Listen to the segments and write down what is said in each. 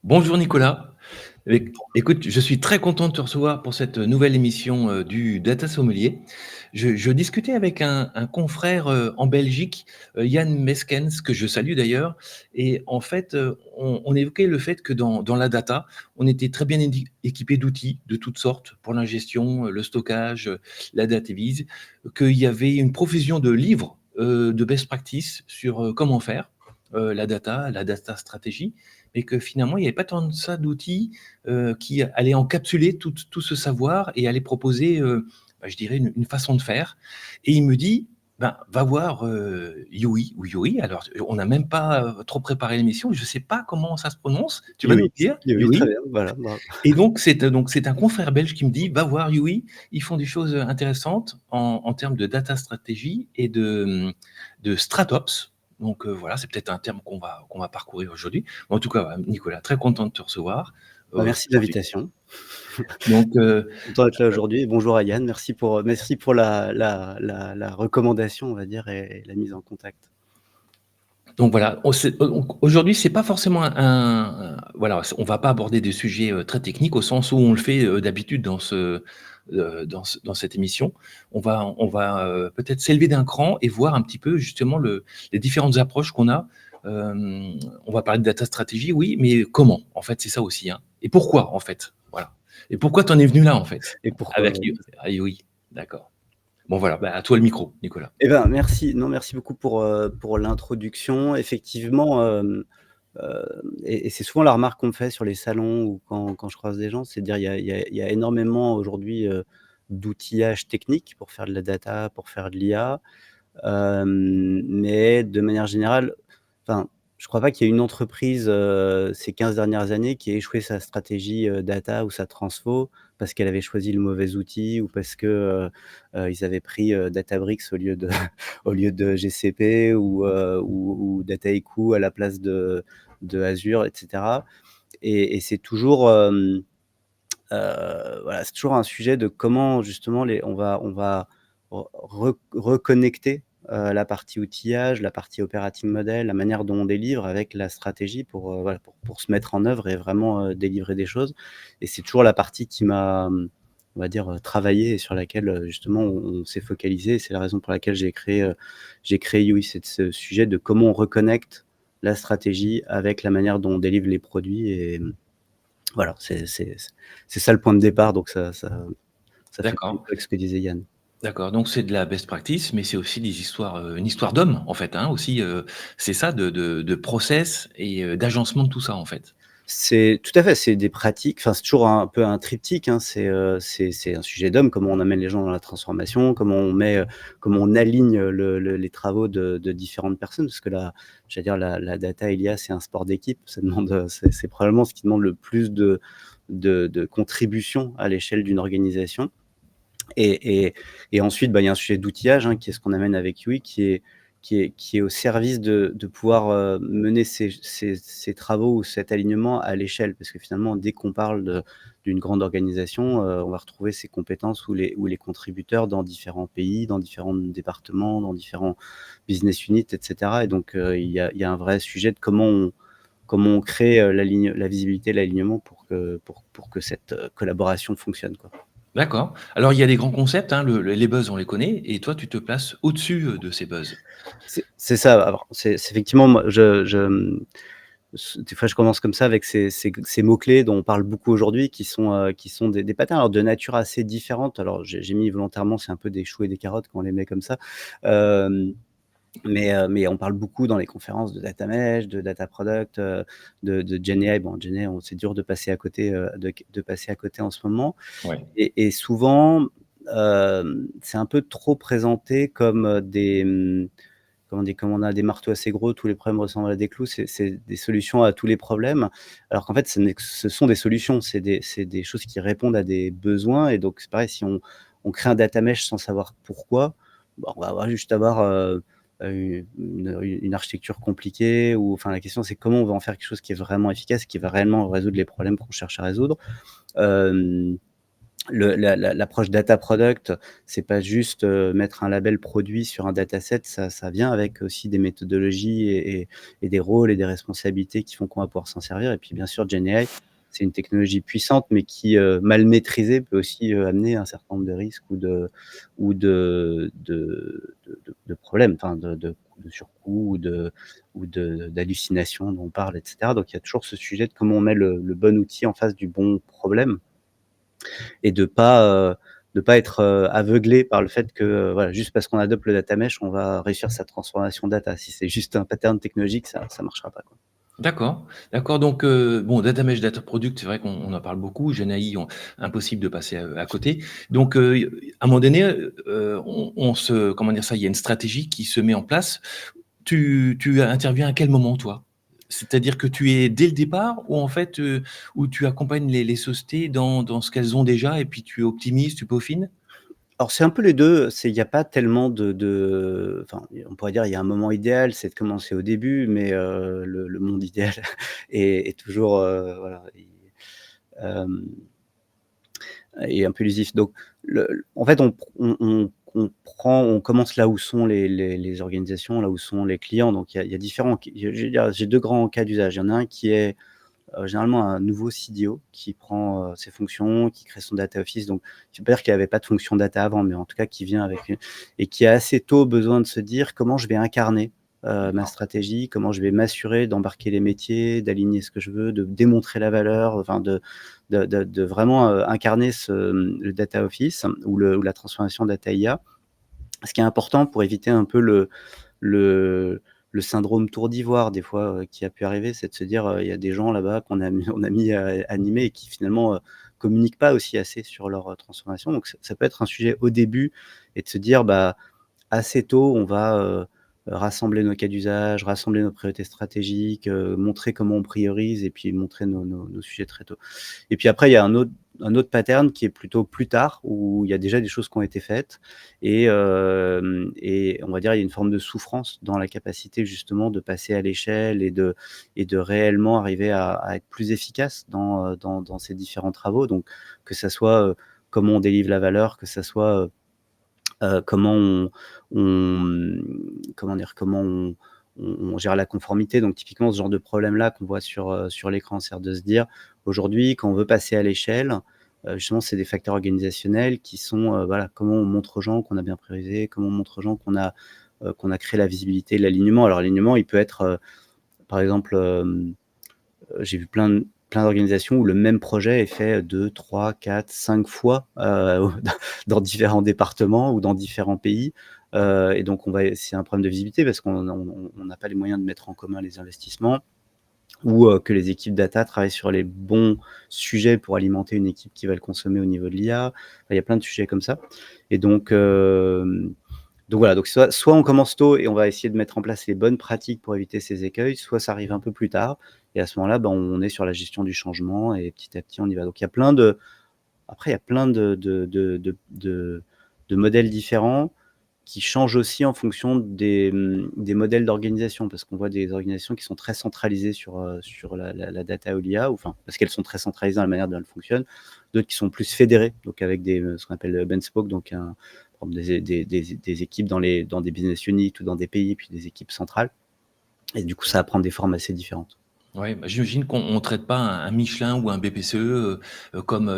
Bonjour Nicolas. Écoute, je suis très content de te recevoir pour cette nouvelle émission du Data Sommelier. Je discutais avec un confrère en Belgique, Yann Meskens, que je salue d'ailleurs, et en fait, on évoquait le fait que dans la data, on était très bien équipé d'outils de toutes sortes pour l'ingestion, le stockage, la data vise, qu'il y avait une profusion de livres de best practice sur comment faire la data stratégie, mais que finalement, il n'y avait pas tant de ça d'outils qui allaient encapsuler tout ce savoir et allaient proposer, je dirais, une façon de faire. Et il me dit, ben, va voir Yui ou Yui. Alors, on n'a même pas trop préparé l'émission. Je ne sais pas comment ça se prononce. Tu vas nous Yui, dire, Yui, très Yui. bien, voilà, bravo. Et donc c'est un confrère belge qui me dit, va voir Yui. Ils font des choses intéressantes en termes de data stratégie et de stratops. Donc voilà, c'est peut-être un terme qu'on va parcourir aujourd'hui. En tout cas, Nicolas, très content de te recevoir Merci de aujourd'hui. l'invitation. Donc, Content d'être là aujourd'hui et bonjour à Yann. Merci pour la recommandation, on va dire, et la mise en contact. donc voilà, aujourd'hui, c'est pas forcément voilà, on va pas aborder des sujets très techniques au sens où on le fait d'habitude dans cette émission. On va peut-être s'élever d'un cran et voir un petit peu justement les différentes approches qu'on a. On va parler de data stratégie, oui, mais comment? En fait, c'est ça aussi, hein. Et pourquoi, en fait? Voilà. Et pourquoi tu en es venu là, en fait? Et pourquoi, Avec ouais. oui, d'accord. Bon voilà, bah, à toi le micro, Nicolas. Eh ben, merci. Non, merci beaucoup pour l'introduction. Effectivement, et c'est souvent la remarque qu'on me fait sur les salons ou quand je croise des gens, c'est de dire il y a énormément aujourd'hui, d'outillage technique pour faire de la data, pour faire de l'IA. Mais de manière générale, enfin, je crois pas qu'il y ait une entreprise, ces 15 dernières années qui ait échoué sa stratégie, data ou sa transfo parce qu'elle avait choisi le mauvais outil ou parce que, ils avaient pris, Databricks au lieu de au lieu de GCP ou Dataiku à la place de Azure et cetera. Et c'est toujours, voilà, c'est toujours un sujet de comment justement on va reconnecter, la partie outillage, la partie operating model, la manière dont on délivre avec la stratégie pour, voilà, pour se mettre en œuvre et vraiment, délivrer des choses. Et c'est toujours la partie qui m'a, on va dire, travaillé et sur laquelle, justement on s'est focalisé. C'est la raison pour laquelle j'ai créé Yui. C'est ce sujet de comment on reconnecte la stratégie avec la manière dont on délivre les produits et voilà, c'est ça le point de départ, donc ça fait D'accord. écho avec ce que disait Yann. D'accord, donc c'est de la best practice, mais c'est aussi des histoires, une histoire d'homme, en fait, hein, aussi, c'est ça, de process et d'agencement de tout ça, en fait? C'est tout à fait, c'est des pratiques, enfin, c'est toujours un peu un triptyque, hein, c'est un sujet d'homme, comment on amène les gens dans la transformation, comment on aligne les travaux de différentes personnes, parce que j'allais dire la data et l'IA, c'est un sport d'équipe. Ça demande, c'est probablement ce qui demande le plus de contribution à l'échelle d'une organisation. Et ensuite, bah, il y a un sujet d'outillage, hein, qui est ce qu'on amène avec Yui, qui est au service de pouvoir, mener ces travaux ou cet alignement à l'échelle. Parce que finalement, dès qu'on parle d'une grande organisation, on va retrouver ces compétences ou les contributeurs dans différents pays, dans différents départements, dans différents business units et cetera. Et donc, il y a un vrai sujet de comment on crée, la visibilité, l'alignement pour que cette, collaboration fonctionne, quoi. D'accord. Alors il y a des grands concepts, hein, les buzz, on les connaît et toi, tu te places au-dessus, de ces buzz. C'est ça. Alors, c'est effectivement, moi, des fois, je commence comme ça avec ces mots-clés dont on parle beaucoup aujourd'hui, qui sont des patterns, alors de nature assez différente. Alors, j'ai mis volontairement, c'est un peu des choux et des carottes quand on les met comme ça. Hem, mais on parle beaucoup dans les conférences de data mesh, de data product, de GenAI. Bon, GenAI, c'est dur de passer à côté, de passer à côté en ce moment. Ouais. Et souvent, c'est un peu trop présenté comme, comme on a des marteaux assez gros, tous les problèmes ressemblent à des clous, c'est des solutions à tous les problèmes. Alors qu'en fait, ce sont des solutions, c'est des choses qui répondent à des besoins. Et donc c'est pareil, si on crée un data mesh sans savoir pourquoi, bah, on va juste avoir, une architecture compliquée. Ou enfin, la question, c'est comment on va en faire quelque chose qui est vraiment efficace, qui va réellement résoudre les problèmes qu'on cherche à résoudre. Hem l'approche data product, c'est pas juste, mettre un label produit sur un dataset, ça vient avec aussi des méthodologies et des rôles et des responsabilités qui font qu'on va pouvoir s'en servir et puis bien sûr GenAI, c'est une technologie puissante mais qui, mal maîtrisée peut aussi, amener un certain nombre de risques ou de problèmes, enfin de surcoûts ou d'hallucinations dont on parle et cetera. Donc il y a toujours ce sujet de comment on met le bon outil en face du bon problème et de pas être, aveuglé par le fait que, voilà, juste parce qu'on adopte le data mesh, on va réussir sa transformation data. Si c'est juste un pattern technologique, ça marchera pas, quoi. D'accord, d'accord, donc bon, data mesh, data product, c'est vrai qu'on en parle beaucoup. GenAI, impossible de passer à côté. Donc à un moment donné, on se comment dire ça? Il y a une stratégie qui se met en place. Tu interviens à quel moment, toi? C'est-à-dire que tu es dès le départ ou en fait, où tu accompagnes les sociétés dans ce qu'elles ont déjà et puis tu optimises, tu peaufines? Alors c'est un peu les 2. Il y a pas tellement enfin, on pourrait dire il y a un moment idéal, c'est de commencer au début, mais le monde idéal est toujours, voilà, hem et un peu élusif. Donc en fait, on commence là où sont les organisations, là où sont les clients. Donc il y a différents je vais dire, j'ai 2 grands cas d'usage. Il y en a un qui est, généralement un nouveau CDO qui prend, ses fonctions, qui crée son data office. Donc je ne veux pas dire qu'il y avait pas de fonction data avant, mais en tout cas qui vient avec une et qui a assez tôt besoin de se dire: «Comment je vais incarner, ma D'accord. stratégie? Comment je vais m'assurer d'embarquer les métiers, d'aligner ce que je veux, de démontrer la valeur?» enfin de vraiment, incarner le data office ou la transformation data IA. Ce qui est important pour éviter un peu le le syndrome tour d'ivoire des fois, qui a pu arriver, c'est de se dire, il y a des gens là-bas on a mis à animer et qui finalement, communiquent pas aussi assez sur leur, transformation. Donc ça peut être un sujet au début et de se dire, bah, assez tôt, on va, rassembler nos cas d'usage, rassembler nos priorités stratégiques, montrer comment on priorise et puis montrer nos sujets très tôt. Et puis après, il y a un autre pattern qui est plutôt plus tard, où il y a déjà des choses qui ont été faites et on va dire, il y a une forme de souffrance dans la capacité justement de passer à l'échelle et de réellement arriver à être plus efficace dans ces différents travaux. Donc que ça soit, comment on délivre la valeur, que ça soit, comment comment dire? Comment on gère la conformité. Donc typiquement, ce genre de problème-là qu'on voit sur l'écran, c'est-à-dire de se dire: «Aujourd'hui, quand on veut passer à l'échelle», justement, c'est des facteurs organisationnels qui sont, voilà, comment on montre aux gens qu'on a bien priorisé, comment on montre aux gens qu'on a créé la visibilité, l'alignement. Alors l'alignement, il peut être, par exemple, j'ai vu plein d'organisations où le même projet est fait 2, 3, 4, 5 fois, dans différents départements ou dans différents pays, et donc c'est un problème de visibilité parce qu'on n'a pas les moyens de mettre en commun les investissements ou, que les équipes data travaillent sur les bons sujets pour alimenter une équipe qui va le consommer au niveau de l'IA. Enfin, il y a plein de sujets comme ça et donc voilà, donc soit on commence tôt et on va essayer de mettre en place les bonnes pratiques pour éviter ces écueils, soit ça arrive un peu plus tard et à ce moment-là, ben, on est sur la gestion du changement et petit à petit on y va. Donc il y a plein de modèles différents qui changent aussi en fonction des modèles d'organisation. Parce qu'on voit des organisations qui sont très centralisées sur la data ou l'IA, ou enfin, parce qu'elles sont très centralisées dans la manière dont elles fonctionnent. D'autres qui sont plus fédérées, donc avec ce qu'on appelle le hub and spoke, donc par exemple des équipes dans des business units ou dans des pays, puis des équipes centrales et du coup, ça va prendre des formes assez différentes. Ouais, bah, j'imagine qu'on traite pas un Michelin ou un BPCE, comme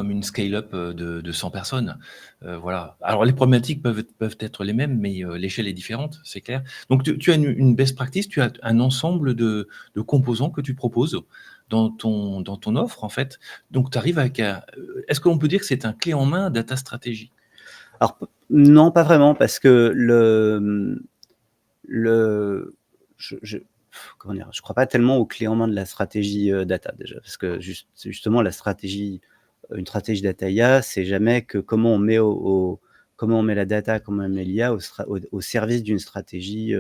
une scale-up, de 100 personnes. Voilà. Alors les problématiques peuvent être les mêmes, mais l'échelle est différente, c'est clair. Donc tu as une best practice, tu as un ensemble de composants que tu proposes dans ton offre, en fait. Donc tu arrives avec un est-ce qu'on peut dire que c'est un clé en main data stratégie? Alors p Non, pas vraiment parce que le je comment dire? Je crois pas tellement aux clés en main de la stratégie, data déjà, parce que justement la stratégie, une stratégie data IA, c'est jamais que comment on met la data, comment on met l'IA au service d'une stratégie,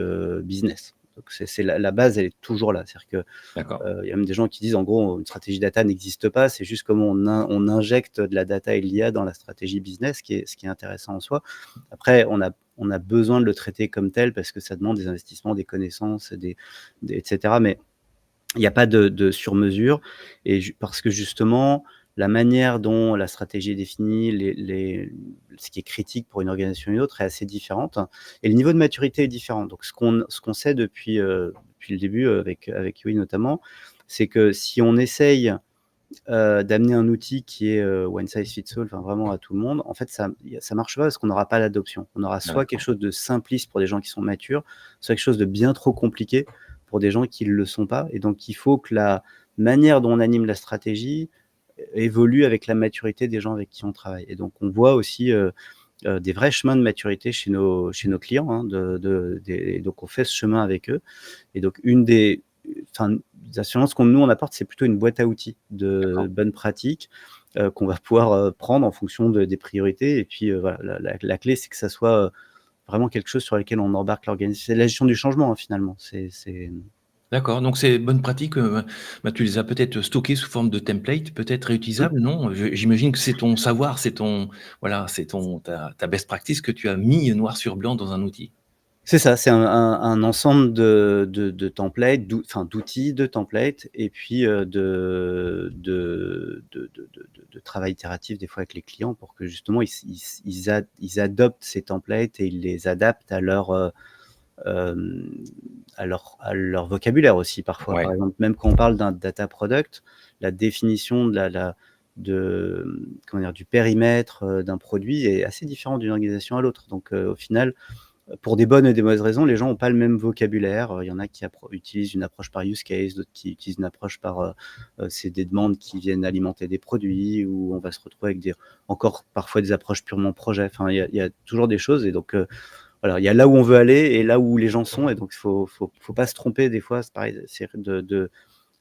business. Donc c'est la base, elle est toujours là. C'est-à-dire que, D'accord. il y a même des gens qui disent en gros une stratégie data n'existe pas, c'est juste comment on injecte de la data et l'IA dans la stratégie business, ce qui est intéressant en soi. Après on a besoin de le traiter comme tel parce que ça demande des investissements, des connaissances, et cetera. Mais il n'y a pas de sur-mesure et parce que justement, la manière dont la stratégie est définie, ce qui est critique pour une organisation ou une autre est assez différente et le niveau de maturité est différent. Donc ce qu'on sait depuis le début, avec Yui notamment, c'est que si on essaye, d'amener un outil qui est, one size fits all, enfin vraiment à tout le monde, en fait ça marche pas parce qu'on n'aura pas l'adoption. On aura Ah soit quelque d'accord. chose de simpliste pour des gens qui sont matures, soit quelque chose de bien trop compliqué pour des gens qui ne le sont pas et donc il faut que la manière dont on anime la stratégie évolue avec la maturité des gens avec qui on travaille et donc on voit aussi, des vrais chemins de maturité chez nos clients, hein, donc on fait ce chemin avec eux et donc une des enfin, l'assurance qu'on nous on apporte, c'est plutôt une boîte à outils de D'accord. bonnes pratiques, qu'on va pouvoir, prendre en fonction des priorités et puis, voilà, la clé, c'est que ça soit, vraiment quelque chose sur lequel on embarque l'organisation. C'est la gestion du changement, hein, finalement. D'accord, donc ces bonnes pratiques, bah, tu les as peut-être stockées sous forme de template, peut-être Mmh. réutilisables, non? J'imagine que c'est ton savoir, c'est ton voilà, c'est ta best practice que tu as mis noir sur blanc dans un outil. C'est ça, c'est un ensemble de templates, d'outils, de templates et puis, de travail itératif des fois avec les clients pour que justement ils adoptent ces templates et ils les adaptent hem, à leur vocabulaire aussi parfois. Ouais. Par exemple, même quand on parle d'un data product, la définition comment dire? Du périmètre, d'un produit est assez différent d'une organisation à l'autre. Donc, au final, pour des bonnes et des mauvaises raisons, les gens ont pas le même vocabulaire. Il y en a qui utilisent une approche par use case, d'autres qui utilisent une approche c'est des demandes qui viennent alimenter des produits ou on va se retrouver avec encore parfois des approches purement projet. Enfin, il y a toujours des choses et donc, voilà, il y a là où on veut aller et là où les gens sont et donc il faut pas se tromper des fois. C'est pareil, c'est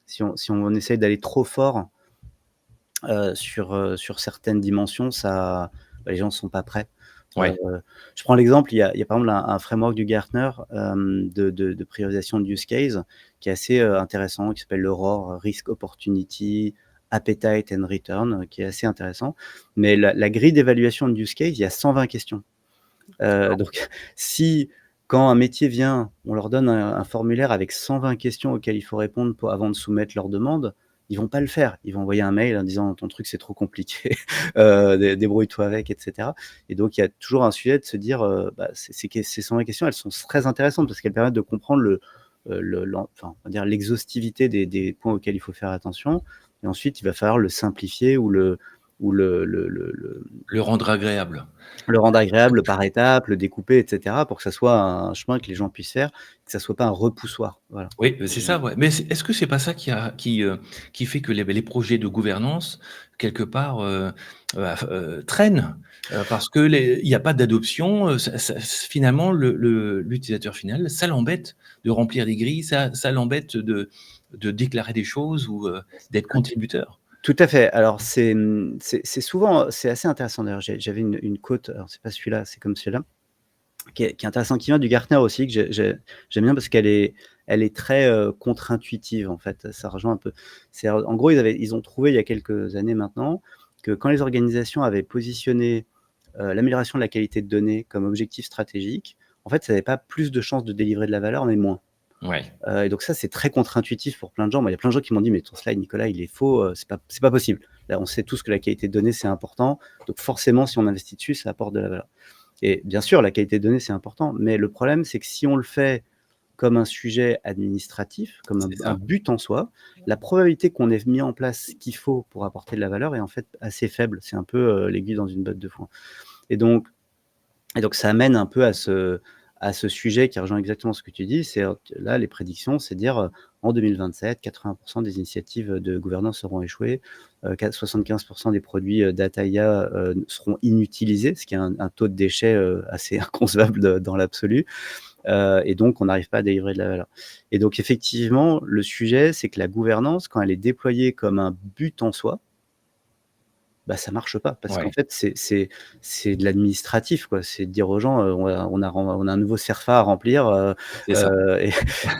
si on essaye d'aller trop fort, sur certaines dimensions, les gens ne sont pas prêts. Heu, Ouais. je prends l'exemple, il y a par exemple un framework du Gartner, de priorisation de use case qui est assez, intéressant, qui s'appelle le ROR, Risk Opportunity, Appetite and Return, qui est assez intéressant. Mais la grille d'évaluation de use case, il y a 120 questions. Donc si quand un métier vient, on leur donne un formulaire avec 120 questions auxquelles il faut répondre avant de soumettre leur demande, ils vont pas le faire. Ils vont envoyer un mail en disant: «Ton truc, c'est trop compliqué, débrouille-toi avec» et cetera et donc il y a toujours un sujet de se dire, bah, ces 120 questions, elles sont très intéressantes parce qu'elles permettent de comprendre enfin, on va dire l'exhaustivité des points auxquels il faut faire attention et ensuite il va falloir le simplifier ou Le rendre agréable. le rendre agréable par étapes, le découper et cetera pour que ça soit un chemin que les gens puissent faire, que ça soit pas un repoussoir, voilà. Oui, c'est ça, ouais. Mais est-ce que c'est pas ça qui fait que les projets de gouvernance, quelque part, traînent? Parce que il y a pas d'adoption, finalement l'utilisateur final, ça l'embête de remplir des grilles, ça l'embête de déclarer des choses ou, d'être Tout contributeur. tout à fait. Alors c'est souvent, c'est assez intéressant d'ailleurs. J'avais une quote, alors c'est pas celui-là, c'est comme celui-là, qui est intéressant, qui vient du Gartner aussi, que j'aime bien parce qu'elle est très, contre-intuitive en fait. Ça rejoint un peu en gros, ils ont trouvé il y a quelques années maintenant que quand les organisations avaient positionné, l'amélioration de la qualité de données comme objectif stratégique, en fait, ça avait pas plus de chances de délivrer de la valeur, mais moins. Ouais, Et donc ça, c'est très contre-intuitif pour plein de gens. Moi, il y a plein de gens qui m'ont dit: «Mais ton slide, Nicolas, il est faux, c'est pas possible. Là, on sait tous que la qualité de données, c'est important, donc forcément, si on investit dessus, ça apporte de la valeur». Et bien sûr, la qualité de données, c'est important, mais le problème, c'est que si on le fait comme un sujet administratif, comme c'est un ça. but en soi, la probabilité qu'on ait mis en place ce qu'il faut pour apporter de la valeur est en fait assez faible. C'est un peu, l'aiguille dans une botte de foin. Et donc ça amène un peu à ce sujet qui rejoint exactement ce que tu dis. C'est, que là, les prédictions, c'est dire, en 2027, 80 des initiatives de gouvernance auront échoué, 75 des produits, data IA, seront inutilisés, ce qui est un taux de déchets, assez inconcevable dans l'absolu, et donc on n'arrive pas à délivrer de la valeur. Et donc effectivement, le sujet, c'est que la gouvernance, quand elle est déployée comme un but en soi, bah, ça marche pas parce qu'en Ouais, fait, c'est de l'administratif, quoi. C'est de dire aux gens, on a un nouveau CERFA à remplir, c'est ça.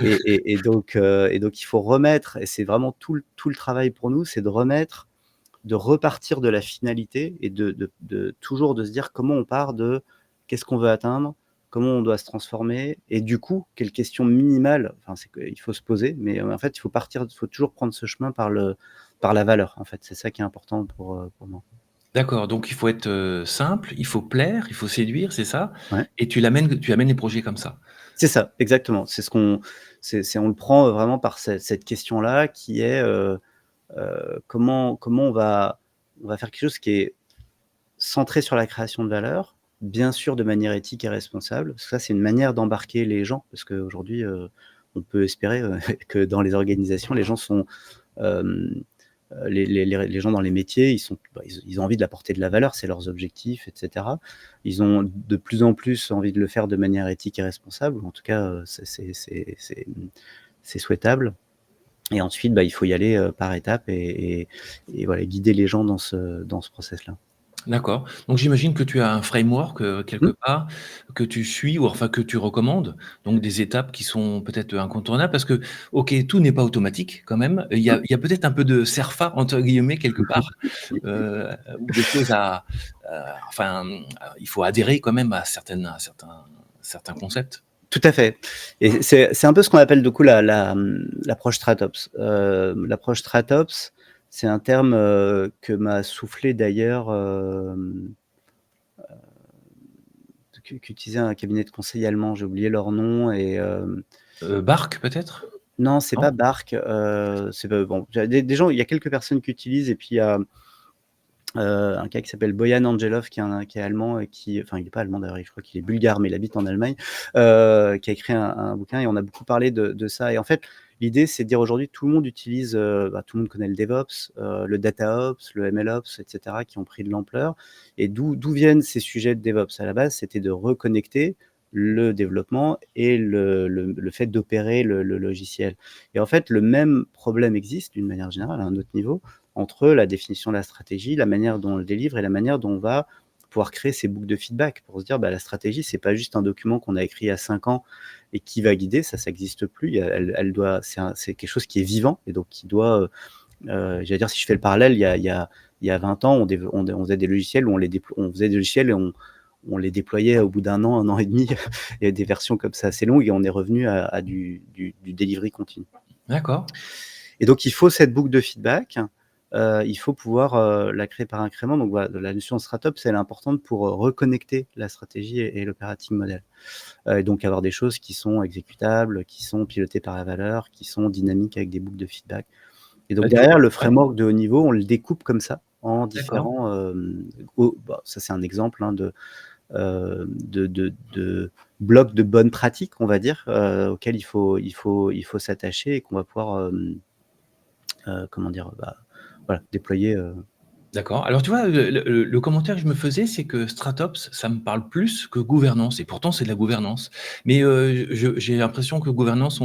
et donc il faut remettre et c'est vraiment tout le travail pour nous, c'est de repartir de la finalité et de toujours de se dire comment on part de: «Qu'est-ce qu'on veut atteindre? comment on doit se transformer et du coup, quelles questions minimales, enfin, c'est qu'il faut se poser, mais en fait, il faut toujours prendre ce chemin par la valeur, en fait. C'est ça qui est important pour moi. D'accord, donc il faut être, simple, il faut plaire, il faut séduire, c'est ça? Ouais. Et tu amènes les projets comme ça? C'est ça, exactement. C'est on le prend, vraiment par cette question-là qui est, comment on va faire quelque chose qui est centré sur la création de valeur, bien sûr de manière éthique et responsable. Ça, c'est une manière d'embarquer les gens parce qu'aujourd'hui, on peut espérer, que dans les organisations, les gens sont, hem, les gens dans les métiers, ils ont envie d'apporter de la valeur, c'est leurs objectifs et cetera. Ils ont de plus en plus envie de le faire de manière éthique et responsable, ou en tout cas, c'est souhaitable. Et ensuite, il faut y aller, par étapes et voilà, guider les gens dans ce process-là. D'accord, donc j'imagine que tu as un framework, quelque Mmh. part, que tu suis ou enfin que tu recommandes, donc des étapes qui sont peut-être incontournables parce que, OK, tout n'est pas automatique quand même. Il y Mmh. a il y a peut-être un peu de «cerfa» entre guillemets quelque part, ou des choses enfin, il faut adhérer quand même à certains concepts. Tout à fait et c'est un peu ce qu'on appelle du coup l'approche StratOps. L'approche StratOps, c'est un terme, que m'a soufflé d'ailleurs, qu'utilisait un cabinet de conseil allemand. J'ai oublié leur nom et Bark peut-être? non, c'est Non? pas Bark, c'est pas bon, il y a des gens, il y a quelques personnes qui utilisent et puis il y a un gars qui s'appelle Boyan Angelov qui est allemand et qui enfin il est pas allemand d'ailleurs, je crois qu'il est bulgare, mais il habite en Allemagne, qui a écrit un bouquin et on a beaucoup parlé de ça et en fait, l'idée c'est de dire aujourd'hui tout le monde utilise, tout le monde connaît le DevOps, le DataOps, le MLOps et cetera qui ont pris de l'ampleur et d'où viennent ces sujets de DevOps? À la base, c'était de reconnecter le développement et le fait d'opérer le logiciel et en fait, le même problème existe d'une manière générale à un autre niveau entre la définition de la stratégie, la manière dont on le délivre et la manière dont on va pouvoir créer ces boucles de feedback pour se dire, la stratégie, c'est pas juste un document qu'on a écrit il y a 5 ans et qui va guider, ça n'existe plus. Elle doit, c'est quelque chose qui est vivant et donc qui doit, j'allais dire, si je fais le parallèle, il y a 20 ans, on faisait des logiciels où on faisait des logiciels et on les déployait au bout d'un an et demi. Il y a des versions comme ça assez longues et on est revenu à du delivery continu. D'accord. Et donc il faut cette boucle de feedback, il faut pouvoir, la créer par incrément. Donc voilà, la notion de StratOps, elle est importante pour, reconnecter la stratégie et l'operating model. Et donc avoir des choses qui sont exécutables, qui sont pilotées par la valeur, qui sont dynamiques avec des boucles de feedback. Et donc Tu derrière, le ouais, framework de haut niveau, on le découpe comme ça en d'accord. différents, ça c'est un exemple, hein, de blocs de bonnes pratiques, on va dire, auxquels il faut s'attacher et qu'on va pouvoir, comment dire? Voilà, déployer, D'accord. Alors tu vois, le commentaire que je me faisais, c'est que StratOps, ça me parle plus que gouvernance et pourtant c'est de la gouvernance. Mais, j'ai l'impression que gouvernance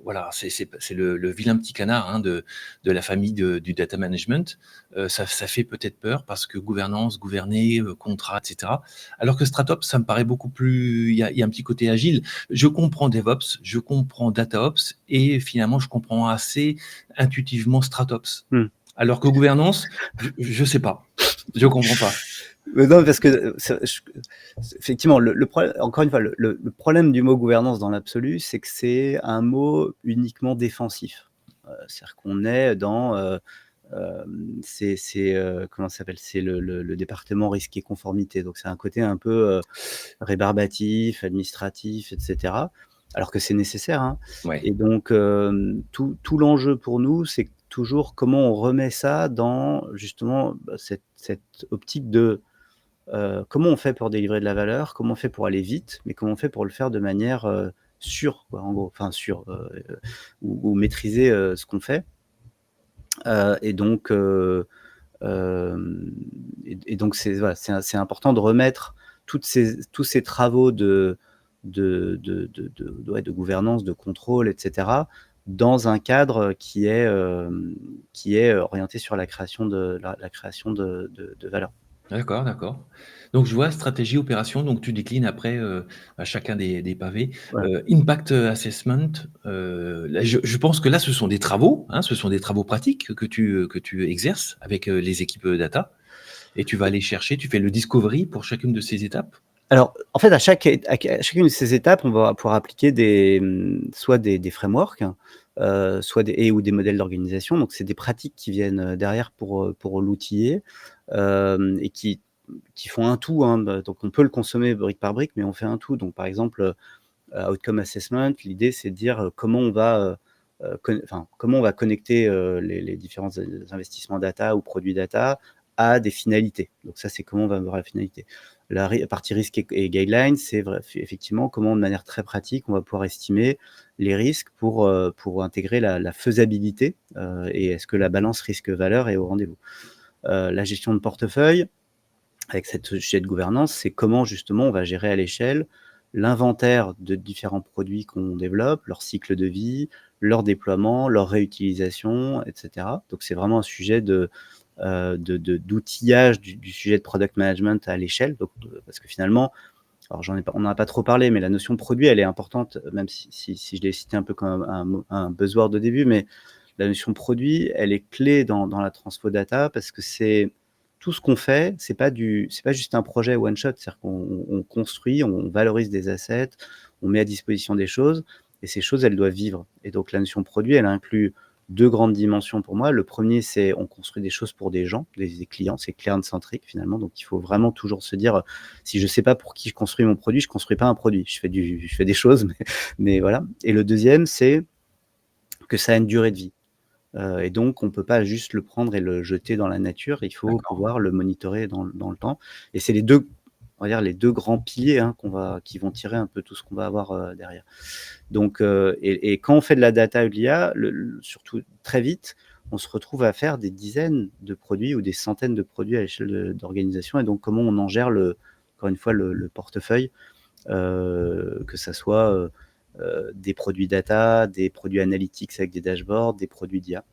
voilà, c'est le vilain petit canard, hein, de la famille du data management. Ça fait peut-être peur parce que gouvernance, gouverner, contrat et cetera. Alors que StratOps, ça me paraît beaucoup plus il y a un petit côté agile. Je comprends DevOps, je comprends DataOps et finalement je comprends assez intuitivement StratOps. mmh. Alors que gouvernance, je sais pas. Je comprends pas. Non, parce que, effectivement, le problème encore une fois, le problème du mot gouvernance dans l'absolu, c'est que c'est un mot uniquement défensif. C'est-à-dire qu'on est dans, comment ça s'appelle? C'est le département risque et conformité, donc c'est un côté un peu, rébarbatif, administratif et cetera, alors que c'est nécessaire, hein Ouais, et donc tout l'enjeu pour nous, c'est toujours comment on remet ça dans justement, cette optique de, comment on fait pour délivrer de la valeur? Comment on fait pour aller vite? Mais comment on fait pour le faire de manière, sûre quoi, en gros, enfin sûre, ou maîtriser, ce qu'on fait, et donc Hem et donc c'est voilà, c'est important de remettre tous ces travaux ouais, de gouvernance, de contrôle et cetera, dans un cadre qui est orienté sur la création la création de valeur. d'accord, d'accord. Donc je vois stratégie, opération, donc tu déclines après, à chacun des pavés. Voilà. Impact assessment, là je pense que là ce sont des travaux, hein, ce sont des travaux pratiques que tu exerces avec, les équipes, data et tu vas aller chercher, tu fais le discovery pour chacune de ces étapes? Alors, en fait, à chacune de ces étapes, on va pouvoir appliquer soit des frameworks, soit ou des modèles d'organisation. Donc c'est des pratiques qui viennent, derrière pour l'outiller, et qui font un tout, hein. Donc on peut le consommer brique par brique, mais on fait un tout. Donc par exemple, outcome assessment, l'idée c'est de dire, comment on va connecter, les différents investissements data ou produits data à des finalités. Donc ça, c'est comment on va voir la finalité. La partie risque et guidelines, c'est effectivement comment, de manière très pratique, on va pouvoir estimer les risques pour intégrer la faisabilité, et est-ce que la balance risque-valeur est au rendez-vous. La gestion de portefeuille, avec cette sujet de gouvernance, c'est comment justement on va gérer à l'échelle l'inventaire de différents produits qu'on développe, leur cycle de vie, leur déploiement, leur réutilisation, et cetera. Donc c'est vraiment un sujet d'outillage du sujet de product management à l'échelle. Donc, parce que finalement, alors on n'en a pas trop parlé, mais la notion de produit, elle est importante, même si je l'ai cité un peu comme un buzzword au début, mais la notion de produit, elle est clé dans la transfo data parce que c'est tout ce qu'on fait, c'est pas juste un projet one shot. C'est-à-dire qu'on construit, on valorise des assets, on met à disposition des choses et ces choses, elles doivent vivre. Et donc la notion de produit, elle inclut 2 grandes dimensions pour moi. Le premier, c'est on construit des choses pour des gens, des clients, c'est client-centric finalement. Donc il faut vraiment toujours se dire, si je sais pas pour qui je construis mon produit, je construis pas un produit. Je fais des choses, mais voilà. Et le deuxième, c'est que ça a une durée de vie. Et donc on peut pas juste le prendre et le jeter dans la nature, il faut D'accord. pouvoir le monitorer dans le temps et c'est les 2, on va dire les 2 grands piliers, hein, qui vont tirer un peu tout ce qu'on va avoir, derrière. Donc et quand on fait de la data ou de l'IA, surtout très vite, on se retrouve à faire des dizaines de produits ou des centaines de produits à l'échelle d'organisation et donc comment on en gère encore une fois le portefeuille, que ça soit, des produits data, des produits analytics avec des dashboards, des produits d'IA.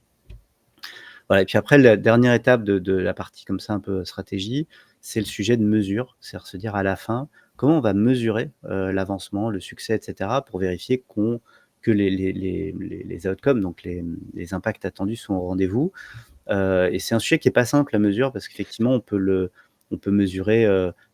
Voilà, et puis après la dernière étape de la partie comme ça un peu stratégie, c'est le sujet de mesure. C'est-à-dire se dire à la fin, comment on va mesurer, l'avancement, le succès et cetera pour vérifier que les outcomes, donc les impacts attendus sont au rendez-vous. Et c'est un sujet qui est pas simple à mesure parce qu'effectivement on peut mesurer,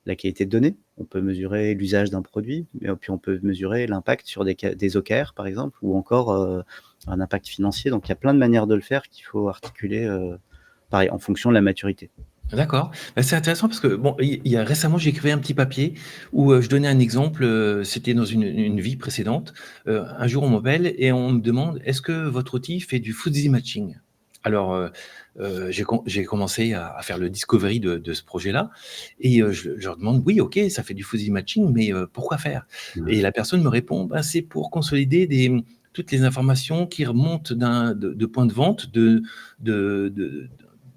la qualité de données, on peut mesurer l'usage d'un produit, mais puis on peut mesurer l'impact sur des OKR par exemple ou encore, un impact financier. Donc il y a plein de manières de le faire qu'il faut articuler, pareil en fonction de la maturité. D'accord. Bah, c'est intéressant parce que bon, il y a récemment, j'ai écrit un petit papier où, je donnais un exemple, c'était dans une vie précédente. Un jour, on m'appelle et on me demande: «Est-ce que votre outil fait du fuzzy matching?» Alors, j'ai commencé à faire le discovery de ce projet-là et je leur demande: «Oui, OK, ça fait du fuzzy matching, mais pourquoi faire?» Mmh. Et la personne me répond: «Bah, c'est pour consolider toutes les informations qui remontent de points de vente, de de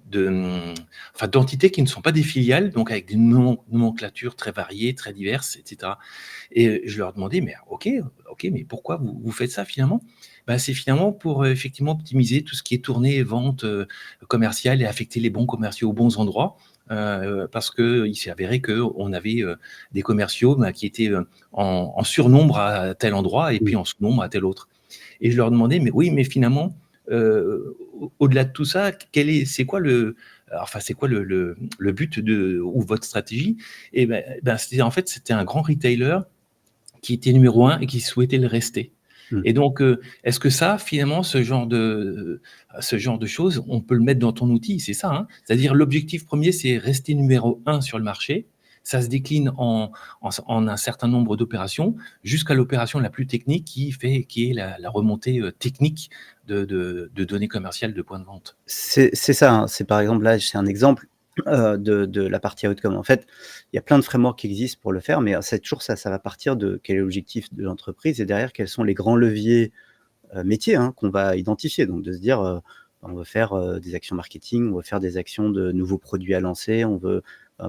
de, enfin, d'entités qui ne sont pas des filiales, donc avec des nomenclatures très variées, très diverses, et cetera». Et je leur demandais: «Mais OK, OK, mais pourquoi vous faites ça finalement?» Bah, c'est finalement pour, effectivement optimiser tout ce qui est tournée, vente, commerciale et affecter les bons commerciaux aux bons endroits. Parce qu'il s'est avéré qu'on avait, des commerciaux, bah, qui étaient, en surnombre à tel endroit et puis Mmh. en sous-nombre à tel autre. Et je leur demandais: «Mais oui, mais finalement, au-delà de tout ça, c'est quoi enfin, c'est quoi le but ou votre stratégie?» Et c'était en fait, c'était un grand retailer qui était numéro un et qui souhaitait le rester. Mmh. Et donc, est-ce que ça, finalement, ce genre de choses, on peut le mettre dans ton outil? C'est ça, hein? C'est-à-dire l'objectif premier, c'est rester numéro un sur le marché. Ça se décline en un certain nombre d'opérations, jusqu'à l'opération la plus technique qui est la remontée, technique de données commerciales de points de vente. C'est ça, hein. C'est par exemple là, c'est un exemple, de la partie outcome. En fait, il y a plein de frameworks qui existent pour le faire, mais c'est toujours ça va partir de quel est l'objectif de l'entreprise et derrière quels sont les grands leviers, métiers, hein, qu'on va identifier. Donc de se dire, on veut faire, des actions marketing, on veut faire des actions de nouveaux produits à lancer, on veut,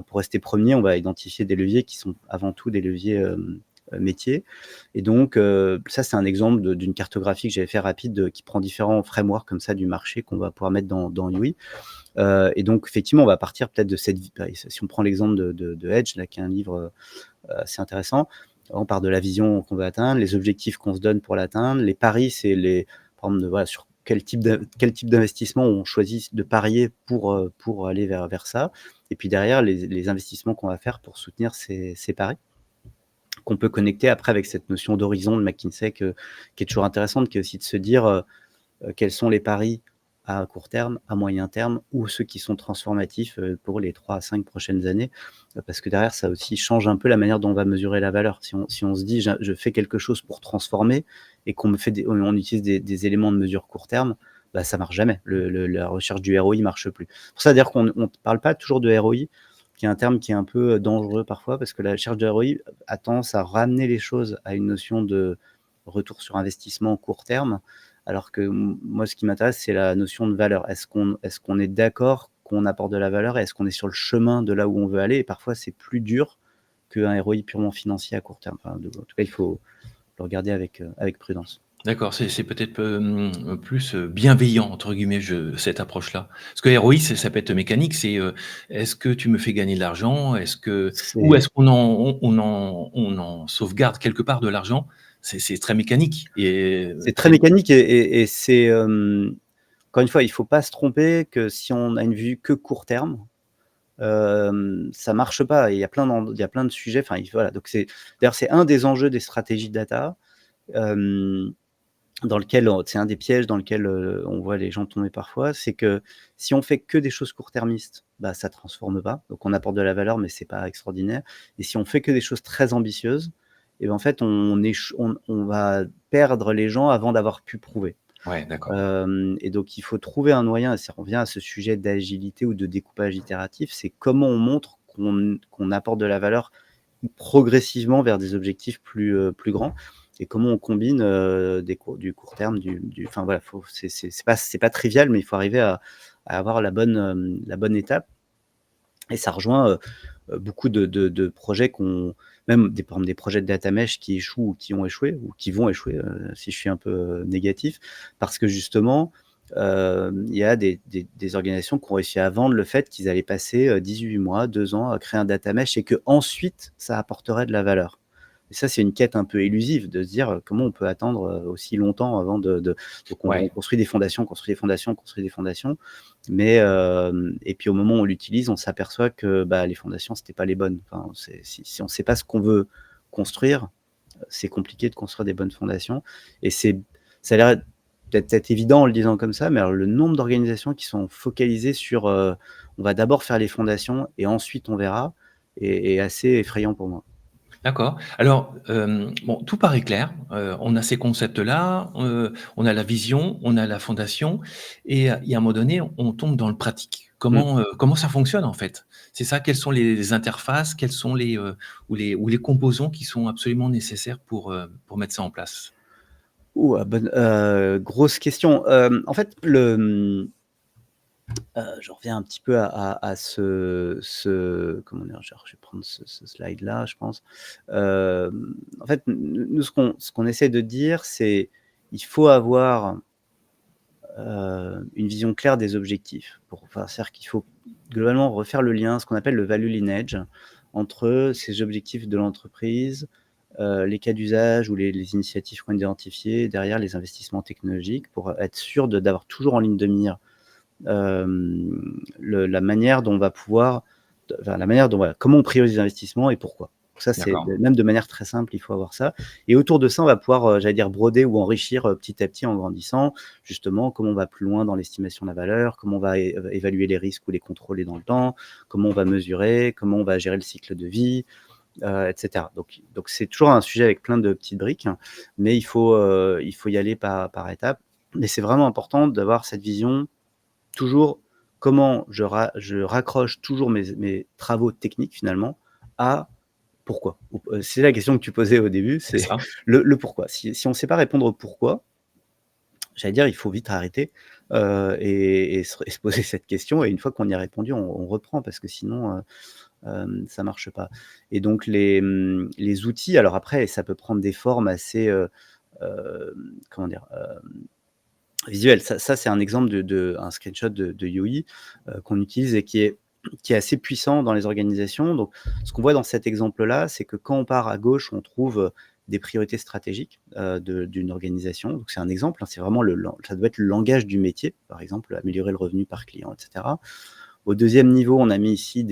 pour rester premier, on va identifier des leviers qui sont avant tout des leviers, métiers et donc ça, c'est un exemple d'une cartographie que j'avais fait rapide, qui prend différents frameworks comme ça du marché qu'on va pouvoir mettre dans Yui. Et donc effectivement, on va partir peut-être de cette vi bah, si on prend l'exemple de Edge là, qui est un livre, assez intéressant. On part de la vision qu'on veut atteindre, les objectifs qu'on se donne pour l'atteindre. Les paris, c'est par exemple, voilà, sur quel type d'investissement on choisit de parier pour aller vers ça. Et puis derrière, les investissements qu'on va faire pour soutenir ces paris. qu'on peut connecter après avec cette notion d'horizon de McKinsey qui est toujours intéressante, qui est aussi de se dire quels sont les paris à court terme, à moyen terme, ou ceux qui sont transformatifs pour les 3 à 5 prochaines années, parce que derrière, ça aussi change un peu la manière dont on va mesurer la valeur. Si on se dit, je fais quelque chose pour transformer, et qu'on on utilise des éléments de mesure court terme, bah, ça marche jamais. La recherche du ROI marche plus. Pour ça, dire qu'on ne parle pas toujours de ROI, qui est un terme qui est un peu dangereux parfois, parce que la recherche de ROI a tendance à ramener les choses à une notion de retour sur investissement court terme, alors que moi, ce qui m'intéresse, c'est la notion de valeur. Est-ce qu'on est d'accord qu'on apporte de la valeur, et est-ce qu'on est sur le chemin de là où on veut aller? Et parfois, c'est plus dur qu'un ROI purement financier à court terme. Enfin, en tout cas, il faut le regarder avec prudence. D'accord, c'est peut-être, plus, «bienveillant» entre guillemets, cette approche-là. Parce que ROI, ça peut être mécanique, est-ce que tu me fais gagner de l'argent? Ou C'est est-ce qu'on en sauvegarde quelque part de l'argent? C'est très mécanique et c'est très très mécanique, et c'est, encore une fois, il ne faut pas se tromper que si on a une vue que court terme, ça marche pas. Et il y a plein de sujets, enfin, voilà, donc d'ailleurs, c'est un des enjeux des stratégies data, hem, dans lequel c'est un des pièges dans lequel, on voit les gens tomber parfois, c'est que si on fait que des choses court-termistes, bah, ça transforme pas. Donc on apporte de la valeur, mais c'est pas extraordinaire. Et si on fait que des choses très ambitieuses, et ben, en fait, on va perdre les gens avant d'avoir pu prouver. ouais, d'accord. Et donc il faut trouver un moyen, et ça revient à ce sujet d'agilité ou de découpage itératif, c'est comment on montre qu'on apporte de la valeur progressivement vers des objectifs plus grands, et comment on combine, du court terme, enfin voilà, c'est pas trivial, mais il faut arriver à avoir la bonne étape. Et ça rejoint, beaucoup de projets même par exemple des projets de data mesh qui échouent ou qui ont échoué ou qui vont échouer, si je suis un peu, négatif. Parce que justement, il y a des organisations qui ont réussi à vendre le fait qu'ils allaient passer, 18 mois, 2 ans à créer un data mesh, et qu'ensuite ça apporterait de la valeur. Et ça, c'est une quête un peu élusive de se dire, comment on peut attendre, aussi longtemps avant donc on Ouais, construit des fondations, construit des fondations, construit des fondations. Mais et puis au moment où on l'utilise, on s'aperçoit que, bah, les fondations, c'était pas les bonnes. Enfin, si on ne sait pas ce qu'on veut construire, c'est compliqué de construire des bonnes fondations. Et ça a l'air peut-être évident en le disant comme ça, mais alors le nombre d'organisations qui sont focalisées sur, on va d'abord faire les fondations et ensuite on verra, est assez effrayant pour moi. d'accord. Alors, bon, tout paraît clair, on a ces concepts-là, on a la vision, on a la fondation et à un moment donné, on tombe dans le pratique. Mmh. Comment ça fonctionne en fait? C'est ça? Quelles sont les interfaces? Quels sont les composants qui sont absolument nécessaires pour mettre ça en place? Grosse question. En fait, je reviens un petit peu à comment dire? Je vais prendre ce slide-là, je pense. En fait, nous, ce qu'on essaie de dire, c'est il faut avoir, une vision claire des objectifs. C'est-à-dire qu'il faut globalement refaire le lien, ce qu'on appelle le value lineage, entre ces objectifs de l'entreprise, les cas d'usage ou les initiatives qu'on a identifiées, derrière les investissements technologiques, pour être sûr d'avoir toujours en ligne de mire, la manière dont on va pouvoir, enfin, la manière dont, voilà, comment on priorise les investissements et pourquoi. Ça, c'est D'accord. même de manière très simple, il faut avoir ça. Et autour de ça, on va pouvoir, j'allais dire, broder ou enrichir, petit à petit en grandissant, justement, comment on va plus loin dans l'estimation de la valeur, comment on va évaluer les risques ou les contrôler dans le temps, comment on va mesurer, comment on va gérer le cycle de vie, etc. Donc c'est toujours un sujet avec plein de petites briques, hein, mais il faut y aller par étapes. Mais c'est vraiment important d'avoir cette vision. Toujours, comment je raccroche toujours mes travaux techniques finalement à pourquoi? C'est la question que tu posais au début, C'est c'est ça. le pourquoi. Si on ne sait pas répondre au pourquoi, j'allais dire, il faut vite arrêter, et se poser cette question, et une fois qu'on y a répondu, on reprend, parce que sinon, ça marche pas. Et donc les outils, alors après, ça peut prendre des formes assez, comment dire? Visuel. Ça, c'est un exemple un screenshot de Yui, qu'on utilise et qui est assez puissant dans les organisations. Donc, ce qu'on voit dans cet exemple-là, c'est que quand on part à gauche, on trouve des priorités stratégiques, d'une organisation. Donc c'est un exemple, hein, c'est vraiment ça doit être le langage du métier, par exemple, améliorer le revenu par client, et cetera. Au deuxième niveau, on a mis ici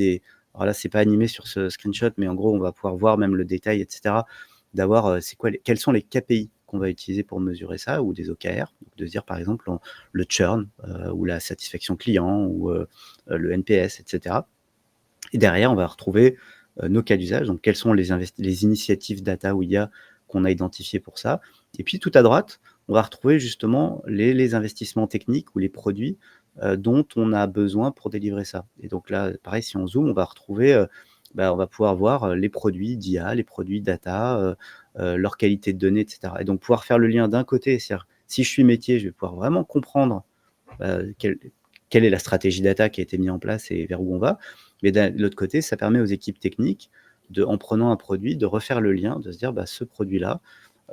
alors là, c'est pas animé sur ce screenshot, mais en gros, on va pouvoir voir même le détail, et cetera, d'avoir, quels sont les KPI qu'on va utiliser pour mesurer ça, ou des OKR. Donc de se dire, par exemple, le churn, ou la satisfaction client, ou le NPS, et cetera. Et derrière, on va retrouver, nos cas d'usage, donc quelles sont les initiatives data ou IA qu'on a identifiées pour ça. Et puis tout à droite, on va retrouver justement les investissements techniques ou les produits, dont on a besoin pour délivrer ça. Et donc là, pareil, si on zoome, on va retrouver, on va pouvoir voir, les produits d'IA, les produits data, leur qualité de données, et cetera. Et donc pouvoir faire le lien d'un côté, c'est-à-dire si je suis métier, je vais pouvoir vraiment comprendre, quelle est la stratégie data qui a été mise en place et vers où on va. Mais de l'autre côté, ça permet aux équipes techniques en prenant un produit, de refaire le lien, de se dire, ce produit-là,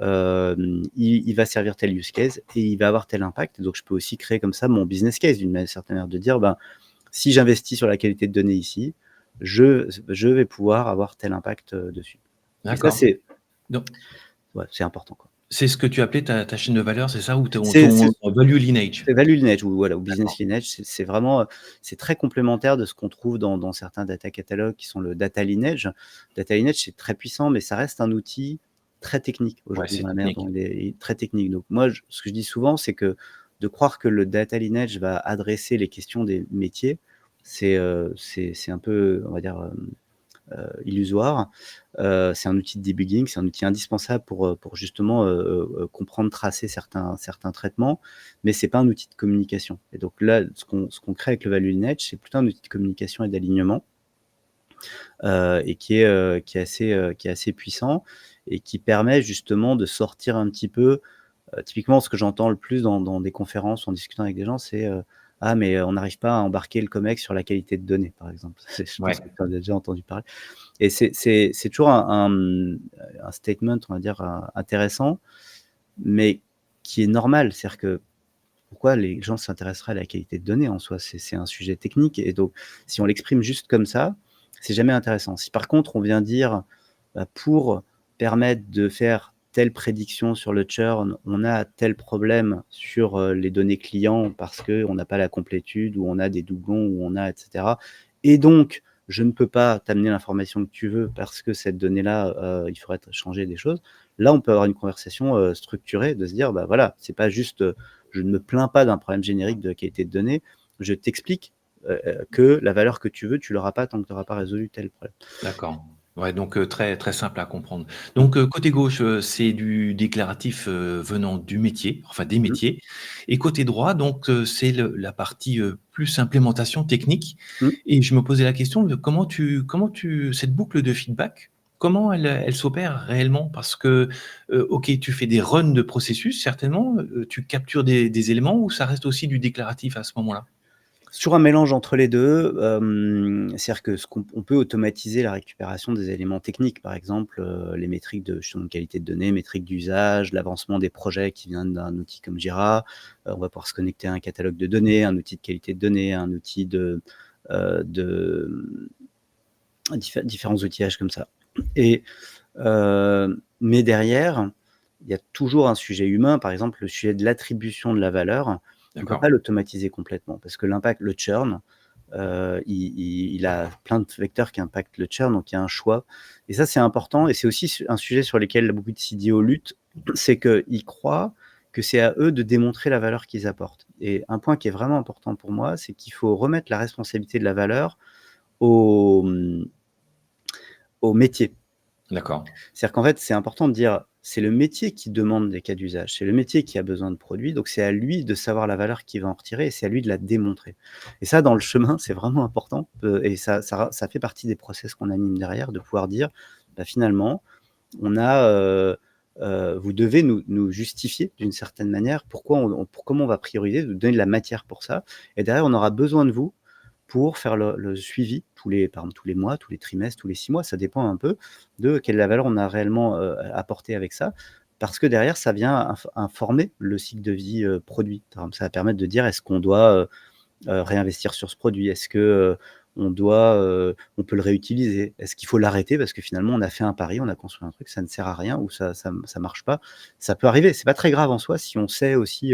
il va servir tel use case et il va avoir tel impact. Donc je peux aussi créer comme ça mon business case d'une certaine manière, de dire, si j'investis sur la qualité de données ici, je vais pouvoir avoir tel impact, dessus. Et ça, D'accord. Donc, c'est important, quoi. c'est ce que tu appelais ta chaîne de valeur, c'est ça? Ou C'est ton value lineage? C'est Value Lineage, ou voilà, ou D'accord. Business Lineage, c'est vraiment, c'est très complémentaire de ce qu'on trouve dans certains data catalogues qui sont le Data Lineage. Data Lineage, c'est très puissant, mais ça reste un outil très technique Ouais, aujourd'hui c'est dans la manière dont technique. il est très technique. Donc moi, ce que je dis souvent, c'est que de croire que le Data Lineage va adresser les questions des métiers, c'est un peu, on va dire, illusoire. C'est un outil de debugging, c'est un outil indispensable pour justement, comprendre, tracer certains traitements, mais c'est pas un outil de communication. Et donc là, ce qu'on crée avec le Value Lineage, c'est plutôt un outil de communication et d'alignement, et qui est assez puissant, et qui permet justement de sortir un petit peu, typiquement, ce que j'entends le plus dans des conférences, en discutant avec des gens, c'est, «Ah, mais on n'arrive pas à embarquer le COMEX sur la qualité de données», par exemple. Je pense que Ouais. tu en as déjà entendu parler. Et c'est toujours un statement, on va dire, intéressant, mais qui est normal. C'est-à-dire que pourquoi les gens s'intéresseraient à la qualité de données en soi? C'est un sujet technique, et donc si on l'exprime juste comme ça, c'est jamais intéressant. Si par contre on vient dire, pour permettre de faire telle prédiction sur le churn, on a tel problème sur, les données clients parce qu'on n'a pas la complétude, ou on a des doublons, ou on a, et cetera, et donc je ne peux pas t'amener l'information que tu veux parce que cette donnée-là, il faudrait changer des choses. Là, on peut avoir une conversation, structurée, de se dire: voilà, c'est pas juste, je ne me plains pas d'un problème générique de qualité de données, je t'explique, que la valeur que tu veux, tu l'auras pas tant que tu auras pas résolu tel problème. D'accord. Ouais, donc très très simple à comprendre. Mmh. Donc côté gauche, c'est du déclaratif, venant du métier, enfin des Mmh. métiers, et côté droit donc c'est la partie, plus implémentation technique, Mmh. et je me posais la question de comment tu cette boucle de feedback, comment elle s'opère réellement? Parce que, OK, tu fais des runs de processus certainement, tu captures des éléments, ou ça reste aussi du déclaratif à ce moment-là? C'est toujours un mélange entre les 2. C'est-à-dire que on peut automatiser la récupération des éléments techniques, par exemple, les métriques de justement de qualité de données, métriques d'usage, l'avancement des projets qui viennent d'un outil comme Jira. On va pouvoir se connecter à un catalogue de données, un outil de qualité de données, un outil de différents outillages comme ça. Et mais derrière, il y a toujours un sujet humain. Par exemple, le sujet de l'attribution de la valeur, on ne peut D'accord. pas l'automatiser complètement, parce que le churn, il a plein de vecteurs qui impactent le churn, donc il y a un choix, et ça, c'est important, et c'est aussi un sujet sur lequel beaucoup de CDO luttent. C'est qu'ils croient que c'est à eux de démontrer la valeur qu'ils apportent, et un point qui est vraiment important pour moi, c'est qu'il faut remettre la responsabilité de la valeur au, au métier. D'accord. C'est-à-dire qu'en fait, c'est important de dire, c'est le métier qui demande des cas d'usage, c'est le métier qui a besoin de produits, donc c'est à lui de savoir la valeur qu'il va en retirer, et c'est à lui de la démontrer. Et ça, dans le chemin, c'est vraiment important, et ça fait partie des process qu'on anime derrière, de pouvoir dire: Finalement, on a, vous devez nous justifier d'une certaine manière pourquoi comment on va prioriser, de donner de la matière pour ça, et derrière, on aura besoin de vous pour faire le suivi par exemple tous les mois, tous les trimestres, tous les 6 mois, ça dépend un peu de quelle est la valeur on a réellement, apportée avec ça. Parce que derrière, ça vient informer le cycle de vie, produit. Par exemple, ça va permettre de dire: «Est-ce qu'on doit, réinvestir sur ce produit? Est-ce que, on peut le réutiliser? Est-ce qu'il faut l'arrêter parce que finalement on a fait un pari, on a construit un truc, ça ne sert à rien, ou ça marche pas?» Ça peut arriver, c'est pas très grave en soi si on sait aussi,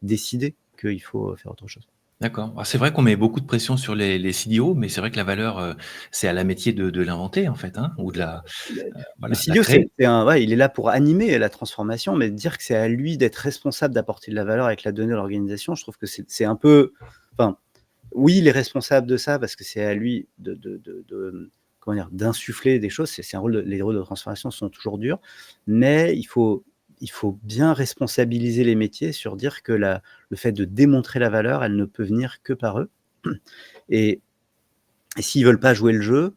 décider qu'il faut, faire autre chose. D'accord. Ah, c'est vrai qu'on met beaucoup de pression sur les CDO, mais c'est vrai que la valeur, c'est à la métier de l'inventer en fait, hein, ou de la, Le voilà, la CDO, créer. c'est un ouais, il est là pour animer la transformation, mais dire que c'est à lui d'être responsable d'apporter de la valeur avec la donnée à l'organisation, je trouve que c'est un peu enfin, oui, il est responsable de ça parce que c'est à lui comment dire? D'insuffler des choses. C'est un rôle de les rôles de transformation sont toujours durs, mais il faut bien responsabiliser les métiers sur dire que le fait de démontrer la valeur, elle ne peut venir que par eux et et s'ils veulent pas jouer le jeu,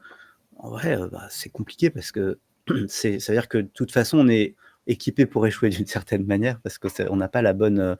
en vrai, bah, c'est compliqué parce que ça veut dire que de toute façon, on est équipé pour échouer d'une certaine manière parce que on n'a pas la bonne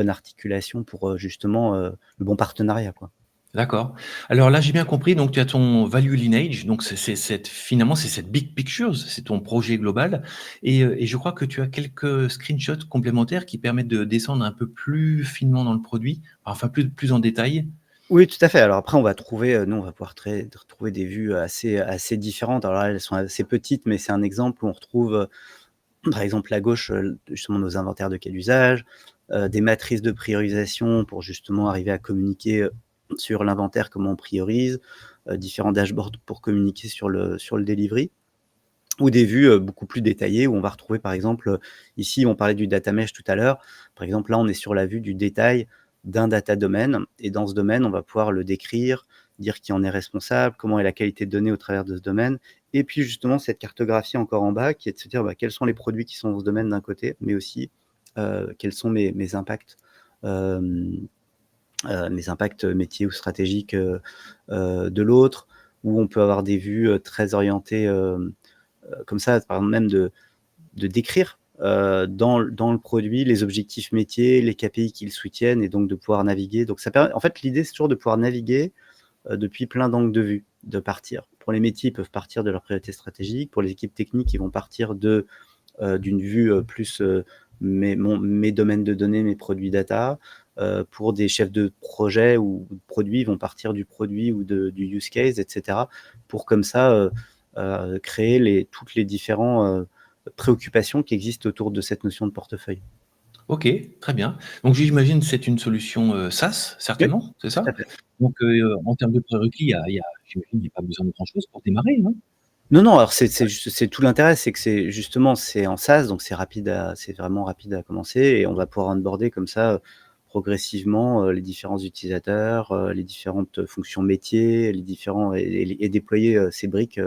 articulation pour, justement, le bon partenariat, quoi. D'accord. Alors là, j'ai bien compris, donc tu as ton value lineage, donc c'est cette finalement, c'est cette big picture, c'est ton projet global et je crois que tu as quelques screenshots complémentaires qui permettent de descendre un peu plus finement dans le produit, enfin plus en détail. Oui, tout à fait. Alors après, on va trouver, nous, on va pouvoir retrouver des vues assez différentes. Alors là, elles sont assez petites, mais c'est un exemple où on retrouve, par exemple, à gauche, justement nos inventaires de cas d'usage, des matrices de priorisation pour justement arriver à communiquer, sur l'inventaire, comment on priorise, différents dashboards pour communiquer sur le delivery ou des vues, beaucoup plus détaillées où on va retrouver par exemple, ici on parlait du data mesh tout à l'heure. Par exemple, là, on est sur la vue du détail d'un data domaine et dans ce domaine, on va pouvoir le décrire, dire qui en est responsable, comment est la qualité de données au travers de ce domaine et puis justement cette cartographie encore en bas qui est de se dire, bah, quels sont les produits qui sont dans ce domaine d'un côté, mais aussi, quels sont mes impacts, hem, mes impacts métiers ou stratégiques, de l'autre. Où on peut avoir des vues, très orientées, comme ça, par exemple même de décrire, dans le produit les objectifs métiers, les KPI qu'ils soutiennent et donc de pouvoir naviguer. Donc ça permet en fait, l'idée, c'est toujours de pouvoir naviguer, depuis plein d'angles de vue, de partir. Pour les métiers, ils peuvent partir de leurs priorités stratégiques. Pour les équipes techniques, ils vont partir d'une vue, plus, mes domaines de données, mes produits data. Pour des chefs de projet ou de produits, ils vont partir du produit ou du use case et cetera, pour comme ça, créer toutes les différents, préoccupations qui existent autour de cette notion de portefeuille. OK, très bien. Donc j'imagine que c'est une solution, SaaS, Oui, certainement, c'est tout à ça? fait. Donc en termes de prérequis, j'imagine il y a pas besoin de grand chose pour démarrer, non? Non, non, alors c'est tout l'intérêt, c'est que c'est justement, c'est en SaaS, donc c'est vraiment rapide à commencer et on va pouvoir onboarder comme ça, progressivement, les différents utilisateurs, les différentes fonctions métiers, les différents et déployer, ces briques,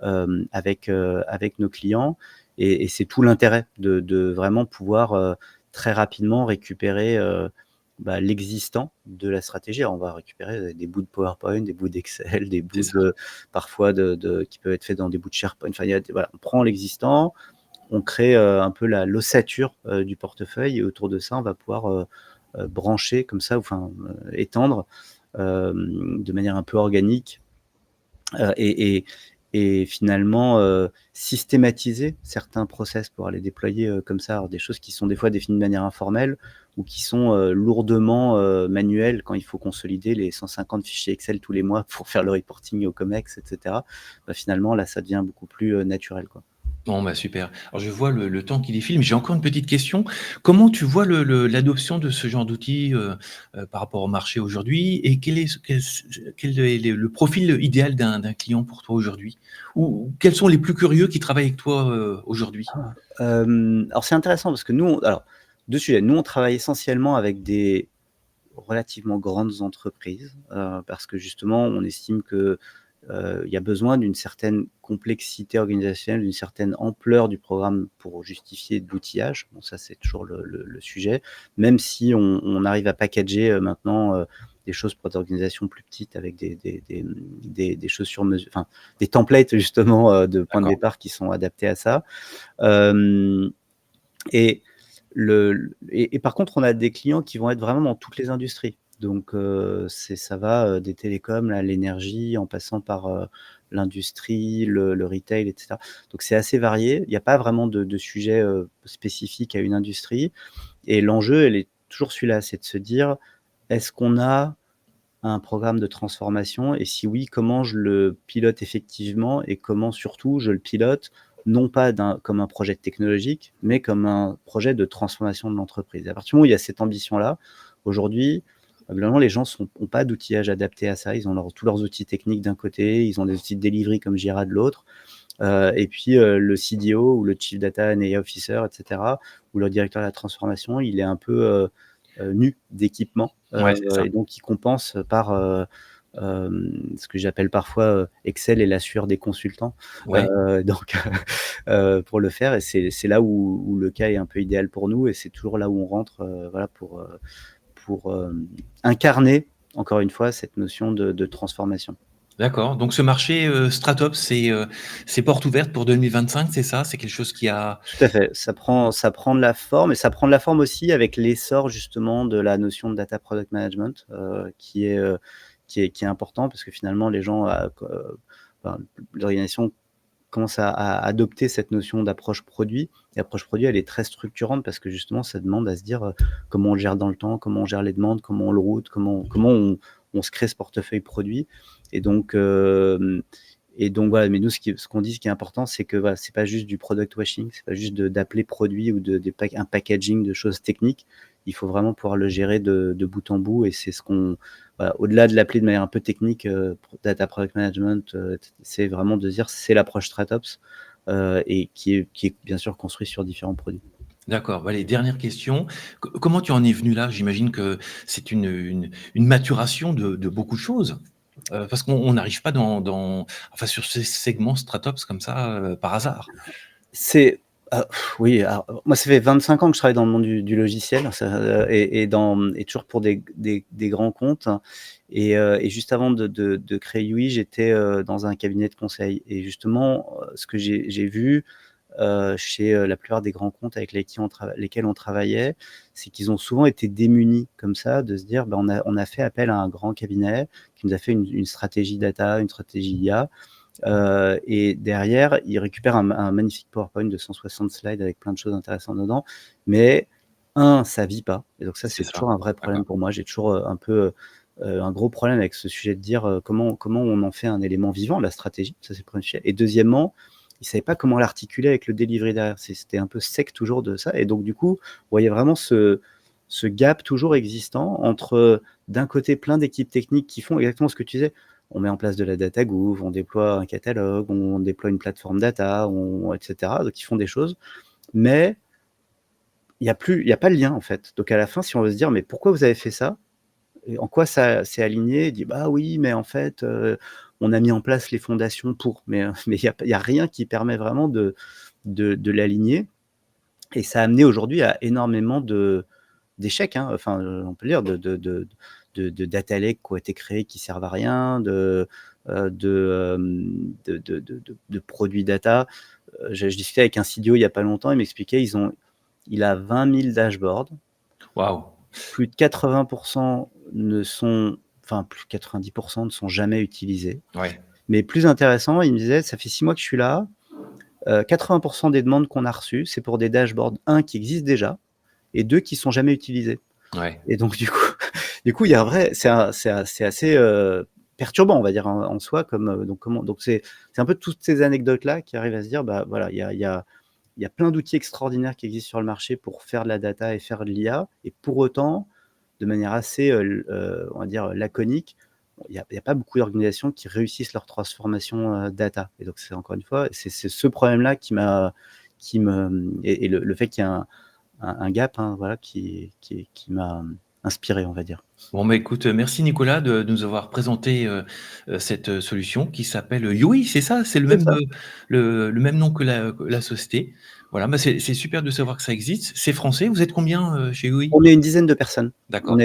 avec nos clients et c'est tout l'intérêt de vraiment pouvoir, très rapidement récupérer, bah, l'existant de la stratégie. Alors on va récupérer des bouts de PowerPoint, des bouts d'Excel, des C'est bouts ça. parfois qui peuvent être faits dans des bouts de SharePoint. Enfin, il y a voilà, on prend l'existant, on crée, un peu l'ossature, du portefeuille et autour de ça, on va pouvoir, brancher comme ça, enfin, étendre, de manière un peu organique, Heu et et et finalement, systématiser certains process pour aller déployer, comme ça. Alors des choses qui sont des fois définies de manière informelle ou qui sont, lourdement, manuelles quand il faut consolider les 150 fichiers Excel tous les mois pour faire le reporting au COMEX et cetera. Bah, finalement là, ça devient beaucoup plus, naturel, quoi. Bon, bah, super. Alors je vois le temps qui défile, mais j'ai encore une petite question. Comment tu vois l'adoption de ce genre d'outils, par rapport au marché aujourd'hui? Et quel est le profil idéal d'un client pour toi aujourd'hui? Ou quels sont les plus curieux qui travaillent avec toi, aujourd'hui? Alors c'est intéressant parce que nous, 2 sujets. Nous, on travaille essentiellement avec des relativement grandes entreprises, parce que justement, on estime que, il y a besoin d'une certaine complexité organisationnelle, d'une certaine ampleur du programme pour justifier de l'outillage. Bon ça, c'est toujours le sujet. Même si on arrive à packager, maintenant, des choses pour des organisations plus petites avec des choses sur mesure, enfin, des templates justement, de points de D'accord. départ qui sont adaptés à ça. Hem et par contre, on a des clients qui vont être vraiment dans toutes les industries. Donc, ça va, des télécoms à l'énergie, en passant par, l'industrie, le retail et cetera. Donc c'est assez varié. Il y a pas vraiment de sujet, spécifique à une industrie et l'enjeu, elle est toujours celui-là, c'est de se dire: «Est-ce qu'on a un programme de transformation et si oui, comment je le pilote effectivement et comment surtout je le pilote, non pas comme un projet technologique, mais comme un projet de transformation de l'entreprise. À partir du moment où il y a cette ambition-là, aujourd'hui, Globalement, les gens ont pas d'outillage adapté à ça. Ils ont tous leurs outils techniques d'un côté, ils ont des outils de delivery comme Jira de l'autre. Et puis le CDO ou le Chief Data and AI Officer, etc., ou le directeur de la transformation, il est un peu nu d'équipement. Ouais, c'est ça. Et donc, il compense par ce que j'appelle parfois Excel et la sueur des consultants. Ouais. Donc, pour le faire, et c'est là où le cas est un peu idéal pour nous, et c'est toujours là où on rentre, voilà, pour incarner, encore une fois, cette notion de transformation. D'accord. Donc ce marché, Stratops, c'est porte ouverte pour 2025, c'est ça? C'est quelque chose qui a Tout à fait, ça prend de la forme, et ça prend de la forme aussi avec l'essor justement de la notion de data product management, qui est important, parce que finalement les gens, enfin, l'organisation commence à adopter cette notion d'approche produit. Et l'approche produit, elle est très structurante, parce que justement, ça demande à se dire comment on le gère dans le temps, comment on gère les demandes, comment on le route, comment on se crée ce portefeuille produit. Et donc, voilà. Mais nous, ce qu'on dit, ce qui est important, c'est que voilà, c'est pas juste du product washing, c'est pas juste d'appeler produit ou un packaging de choses techniques. Il faut vraiment pouvoir le gérer de bout en bout, et c'est ce qu'on, voilà, au-delà de l'appeler de manière un peu technique, data product management, c'est vraiment de dire c'est l'approche Stratops, et qui est bien sûr construit sur différents produits. D'accord. Allez, dernière question. Comment tu en es venu là? J'imagine que c'est une maturation de beaucoup de choses, parce qu'on n'arrive pas enfin, sur ces segments Stratops comme ça, par hasard. C'est oui, alors moi ça fait 25 ans que je travaille dans le monde du logiciel, ça, et toujours pour des grands comptes, et juste avant de créer UI, j'étais dans un cabinet de conseil, et justement, ce que j'ai vu chez la plupart des grands comptes avec lesquels on travaillait, c'est qu'ils ont souvent été démunis comme ça, de se dire: «Bah, on a fait appel à un grand cabinet qui nous a fait une stratégie data, une stratégie IA». Et derrière, ils récupèrent un magnifique PowerPoint de 160 slides avec plein de choses intéressantes dedans, mais ça vit pas, et donc ça, C'est c'est ça. toujours un vrai D'accord. problème pour moi. J'ai toujours, un peu, un gros problème avec ce sujet de dire, comment on en fait un élément vivant, la stratégie, ça c'est le 1er sujet, et deuxièmement, ils savaient pas comment l'articuler avec le delivery derrière. C'était un peu sec toujours de ça, et donc du coup, vous voyez vraiment ce gap toujours existant entre, d'un côté, plein d'équipes techniques qui font exactement ce que tu disais. On met en place de la data gouv, on déploie un catalogue, on déploie une plateforme data, et cetera, donc ils font des choses, mais il y a pas de lien, en fait. Donc à la fin, si on veut se dire: «Mais pourquoi vous avez fait ça? Et en quoi ça s'est aligné?» Il dit: «Bah oui, mais en fait, on a mis en place les fondations pour», mais il y a rien qui permet vraiment de l'aligner, et ça a amené aujourd'hui à énormément d'échecs, hein. Enfin, on peut le dire, de data lakes qui ont été créés, qui servent à rien, de produits data. Je discutais avec un CDO il y a pas longtemps, il m'expliquait, il a 20 000 dashboards, Waouh! plus de 80 ne sont enfin, plus de 90 ne sont jamais utilisés. Ouais. Mais plus intéressant, il me disait: «Ça fait 6 mois que je suis là, 80 des demandes qu'on a reçues, c'est pour des dashboards, un qui existent déjà, et 2 qui sont jamais utilisés». Ouais. Et donc du coup il y a un vrai c'est assez, perturbant, on va dire, en soi, comme, donc c'est un peu toutes ces anecdotes-là qui arrivent à se dire: «Bah, voilà, il y a plein d'outils extraordinaires qui existent sur le marché pour faire de la data et faire de l'IA», et pour autant, de manière assez, on va dire, laconique, il y a pas beaucoup d'organisations qui réussissent leur transformation, data, et donc c'est encore une fois, c'est ce problème-là qui me et le fait qu'il y ait un gap, hein, voilà, qui m'a inspiré, on va dire. Bon, bah, écoute, merci Nicolas de nous avoir présenté, cette, solution qui s'appelle Yui, c'est ça? C'est C'est ça. le même nom que la société. Voilà, bah, c'est super de savoir que ça existe. C'est français, vous êtes combien, chez Yui? On est une dizaine de personnes. D'accord. On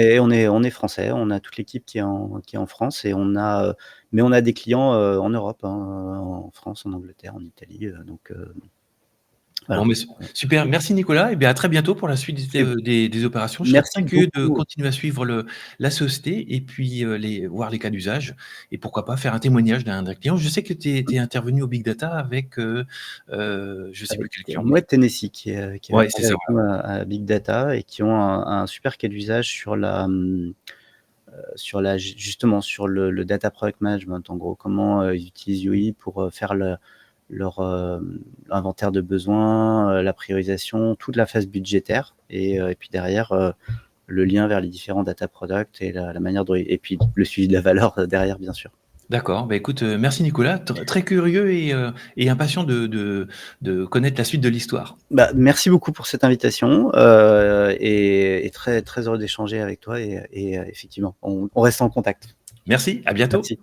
est français, on a toute l'équipe qui est en France, et mais on a des clients, en Europe, hein, en France, en Angleterre, en Italie, donc Bon, voilà. mais super, merci Nicolas et bien à très bientôt pour la suite Et des opérations. Je serais merci très curieux de beaucoup. continuer à suivre la société et puis, voir les cas d'usage et pourquoi pas faire un témoignage d'un client. Je sais que tu es intervenu au big data avec, je sais plus Avec quel client, mais Mouette Tennessee qui va ouais, c'est parler ça, avec nous à Big Data, et qui ont un super cas d'usage sur la justement sur le data product management, en gros. Comment, ils utilisent UI pour, faire leur, inventaire de besoins, la priorisation, toute la phase budgétaire, et puis derrière, le lien vers les différents data products et la manière dont et puis le suivi de la valeur derrière, bien sûr. D'accord. Bah, écoute, merci Nicolas. Très curieux et impatient de connaître la suite de l'histoire. Bah, merci beaucoup pour cette invitation, et très, très heureux d'échanger avec toi et effectivement, on reste en contact. Merci, à bientôt. Merci.